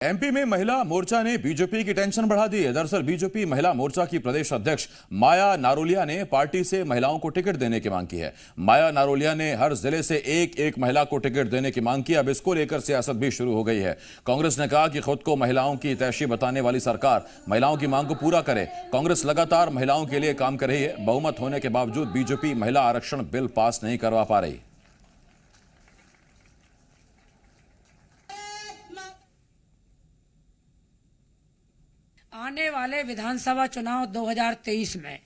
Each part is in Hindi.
एमपी में महिला मोर्चा ने बीजेपी की टेंशन बढ़ा दी है। दरअसल बीजेपी महिला मोर्चा की प्रदेश अध्यक्ष माया नारोलिया ने पार्टी से महिलाओं को टिकट देने की मांग की है। माया नारोलिया ने हर जिले से एक एक महिला को टिकट देने की मांग की। अब इसको लेकर सियासत भी शुरू हो गई है। कांग्रेस ने कहा कि खुद को महिलाओं की तैशी बताने वाली सरकार महिलाओं की मांग को पूरा करे। कांग्रेस लगातार महिलाओं के लिए काम कर रही है। बहुमत होने के बावजूद बीजेपी महिला आरक्षण बिल पास नहीं करवा पा रही। आने वाले विधानसभा चुनाव 2023 में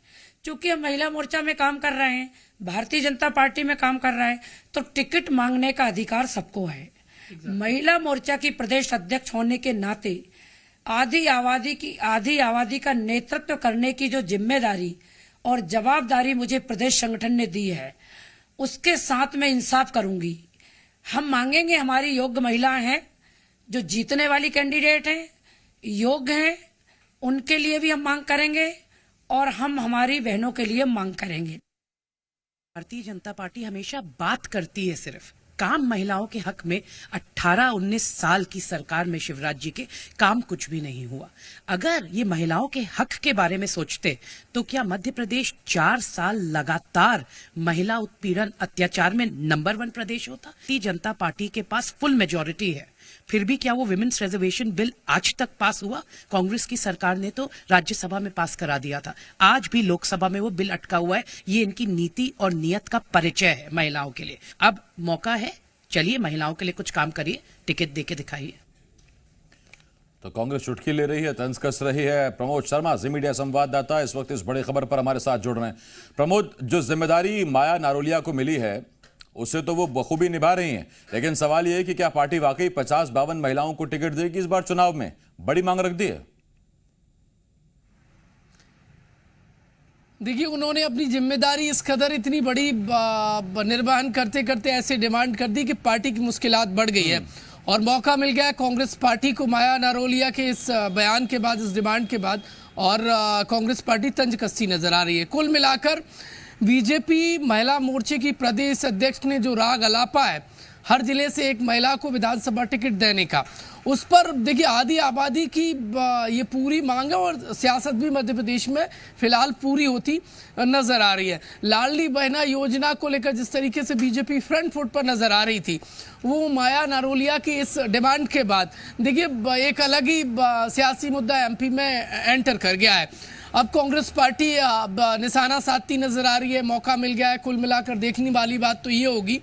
चूंकि हम महिला मोर्चा में काम कर रहे हैं, भारतीय जनता पार्टी में काम कर रहे हैं, तो टिकट मांगने का अधिकार सबको है। महिला मोर्चा की प्रदेश अध्यक्ष होने के नाते आधी आबादी का नेतृत्व करने की जो जिम्मेदारी और जवाबदारी मुझे प्रदेश संगठन ने दी है, उसके साथ मैं इंसाफ करूंगी। हम मांगेंगे, हमारी योग्य महिलाएं हैं जो जीतने वाली कैंडिडेट हैं, योग्य हैं, उनके लिए भी हम मांग करेंगे और हम हमारी बहनों के लिए मांग करेंगे। भारतीय जनता पार्टी हमेशा बात करती है, सिर्फ काम महिलाओं के हक में 18-19 साल की सरकार में शिवराज जी के काम कुछ भी नहीं हुआ। अगर ये महिलाओं के हक के बारे में सोचते तो क्या मध्य प्रदेश 4 साल लगातार महिला उत्पीड़न अत्याचार में नंबर 1 प्रदेश होता? भारतीय जनता पार्टी के पास फुल मेजॉरिटी है, फिर भी क्या वो विमेन्स रिजर्वेशन बिल आज तक पास हुआ? कांग्रेस की सरकार ने तो राज्यसभा में पास करा दिया था, आज भी लोकसभा में वो बिल अटका हुआ है। ये इनकी नीति और नियत का परिचय है महिलाओं के लिए। अब मौका है, चलिए महिलाओं के लिए कुछ काम करिए, टिकट देके दिखाइए। तो कांग्रेस चुटकी ले रही है, तंज कस रही है। प्रमोद शर्मा जी मीडिया संवाददाता इस वक्त इस बड़ी खबर पर हमारे साथ जुड़ रहे हैं। प्रमोद, जो जिम्मेदारी माया नारोलिया को मिली है उसे तो वो बखूबी निभा रही हैं, लेकिन सवाल यह है कि क्या पार्टी वाकई 50-52 महिलाओं को टिकट देगी इस बार चुनाव में? बड़ी मांग रख दी है। देखिए, उन्होंने अपनी जिम्मेदारी इस कदर इतनी बड़ी निर्वहन करते करते ऐसे डिमांड कर दी कि पार्टी की मुश्किलात बढ़ गई है और मौका मिल गया कांग्रेस पार्टी को माया नारोलिया के इस बयान के बाद, इस डिमांड के बाद, और कांग्रेस पार्टी तंज कसती नजर आ रही है। कुल मिलाकर बीजेपी महिला मोर्चे की प्रदेश अध्यक्ष ने जो राग अलापा है हर जिले से एक महिला को विधानसभा टिकट देने का, उस पर देखिए आधी आबादी की ये पूरी मांग है और सियासत भी मध्य प्रदेश में फिलहाल पूरी होती नजर आ रही है। लाडली बहना योजना को लेकर जिस तरीके से बीजेपी फ्रंट फुट पर नजर आ रही थी, वो माया नारोलिया की इस डिमांड के बाद देखिए एक अलग ही सियासी मुद्दा एमपी में एंटर कर गया है। अब कांग्रेस पार्टी निशाना साधती नजर आ रही है, मौका मिल गया है। कुल मिलाकर देखने वाली बात तो ये होगी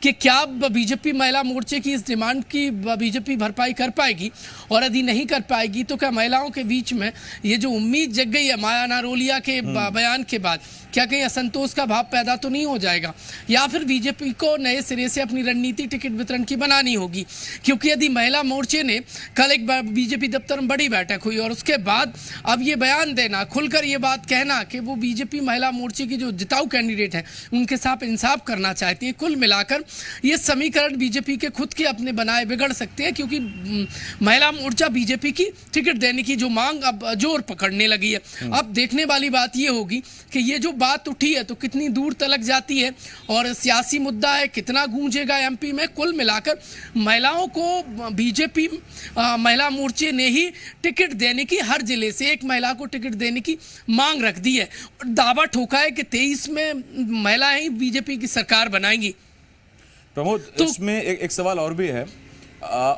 कि क्या बीजेपी महिला मोर्चे की इस डिमांड की बीजेपी भरपाई कर पाएगी, और यदि नहीं कर पाएगी तो क्या महिलाओं के बीच में ये जो उम्मीद जग गई है माया नारोलिया के बयान के बाद, क्या कहीं असंतोष का भाव पैदा तो नहीं हो जाएगा, या फिर बीजेपी को नए सिरे से अपनी रणनीति टिकट वितरण की बनानी होगी? क्योंकि यदि महिला मोर्चे ने कल एक बीजेपी दफ्तर में बड़ी बैठक हुई और उसके बाद अब ये बयान देना, खुलकर ये बात कहना कि वो बीजेपी महिला मोर्चे की जो जिताऊ कैंडिडेट है उनके साथ इंसाफ करना चाहती है, कुल मिलाकर ये समीकरण बीजेपी के खुद के अपने बनाए बिगड़ सकते हैं। क्योंकि महिला मोर्चा बीजेपी की टिकट देने की जो मांग अब जोर पकड़ने लगी है। अब देखने वाली बात ये होगी कि ये जो बात उठी है तो कितनी दूर तलक जाती है और सियासी मुद्दा है, कितना गूंजेगा एमपी में। कुल मिलाकर महिलाओं को बीजेपी महिला मोर्चे ने ही टिकट देने की, हर जिले से एक महिला को टिकट देने की मांग रख दी है और दावा ठोका है कि 23 में महिलाएं ही बीजेपी की सरकार बनाएंगी। प्रमोद, तो इसमें एक सवाल और भी है।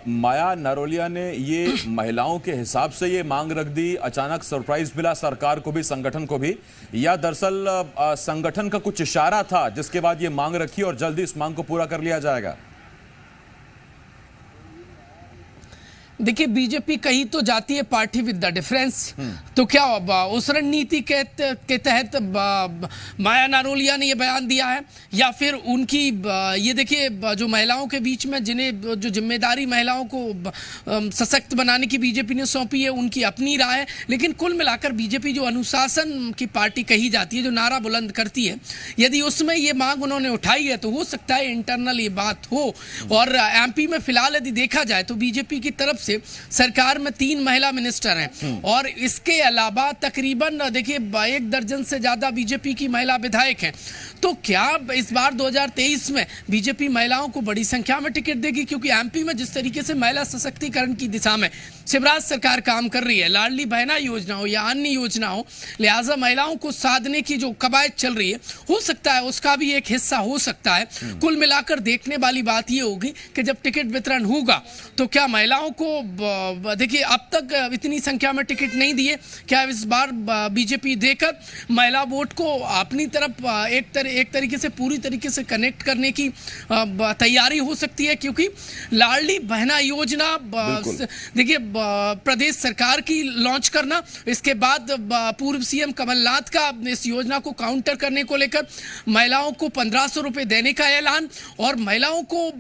माया नारोलिया ने ये महिलाओं के हिसाब से ये मांग रख दी, अचानक सरप्राइज मिला सरकार को भी, संगठन को भी, या दरअसल संगठन का कुछ इशारा था जिसके बाद ये मांग रखी और जल्दी इस मांग को पूरा कर लिया जाएगा? देखिए, बीजेपी कही तो जाती है पार्टी विद द डिफरेंस, तो क्या उस रणनीति के तहत माया नारोलिया ने यह बयान दिया है, या फिर उनकी ये देखिए जो महिलाओं के बीच में जिन्हें जो जिम्मेदारी महिलाओं को सशक्त बनाने की बीजेपी ने सौंपी है उनकी अपनी राय है। लेकिन कुल मिलाकर बीजेपी जो अनुशासन की पार्टी कही जाती है, जो नारा बुलंद करती है, यदि उसमें ये मांग उन्होंने उठाई है तो हो सकता है इंटरनल ये बात हो। और एमपी में फिलहाल यदि देखा जाए तो बीजेपी की तरफ से सरकार में 3 महिला मिनिस्टर हैं और इसके अलावा तकरीबन देखिए 1 दर्जन से ज्यादा बीजेपी की महिला विधायक हैं। तो क्या इस बार 2023 में बीजेपी महिलाओं को बड़ी संख्या में टिकट देगी? क्योंकि एमपी में जिस तरीके से महिला सशक्तिकरण की दिशा में शिवराज सरकार काम कर रही है, लाडली बहना योजना हो या अन्य योजना हो, लिहाजा महिलाओं को साधने की जो कवायद चल रही है, हो सकता है उसका भी एक हिस्सा हो सकता है। कुल मिलाकर देखने वाली बात यह होगी कि जब टिकट वितरण होगा तो क्या महिलाओं को देखिए अब तक इतनी संख्या में टिकट नहीं दिए, क्या इस बार बीजेपी देकर महिला वोट को अपनी तरफ एक तरीके से पूरी तरीके से कनेक्ट करने की तैयारी हो सकती है? क्योंकि लाडली बहना योजना देखिए प्रदेश सरकार की लॉन्च करना, इसके बाद पूर्व सीएम कमलनाथ का इस योजना को काउंटर करने को लेकर महिलाओं को 1500 रुपए देने का ऐलान, और महिलाओं को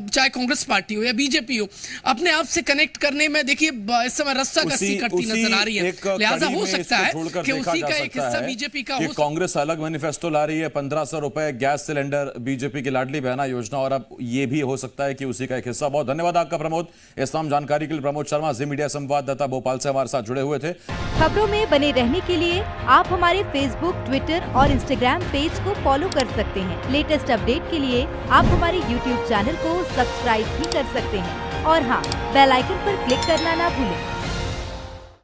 चाहे कांग्रेस पार्टी हो या बीजेपी हो अपने आप से कनेक्ट करने में देखिए इस समय रस्साकसी करती नजर आ रही है। लिहाजा हो सकता है कि उसी का एक हिस्सा बीजेपी का हो। कांग्रेस अलग मैनिफेस्टो ला रही है, 1500 रुपए गैस सिलेंडर बीजेपी की लाडली बहना योजना, और अब ये भी हो सकता है कि उसी का एक हिस्सा। बहुत धन्यवाद आपका प्रमोद। इस तमाम जानकारी के लिए प्रमोद शर्मा जी मीडिया संवाददाता भोपाल से हमारे साथ जुड़े हुए थे। खबरों में बने रहने के लिए आप हमारे फेसबुक, ट्विटर और इंस्टाग्राम पेज को फॉलो कर सकते हैं। लेटेस्ट अपडेट के लिए आप हमारे यूट्यूब चैनल को सब्सक्राइब भी कर सकते हैं और हाँ, बेल आइकन पर क्लिक करना ना भूलें।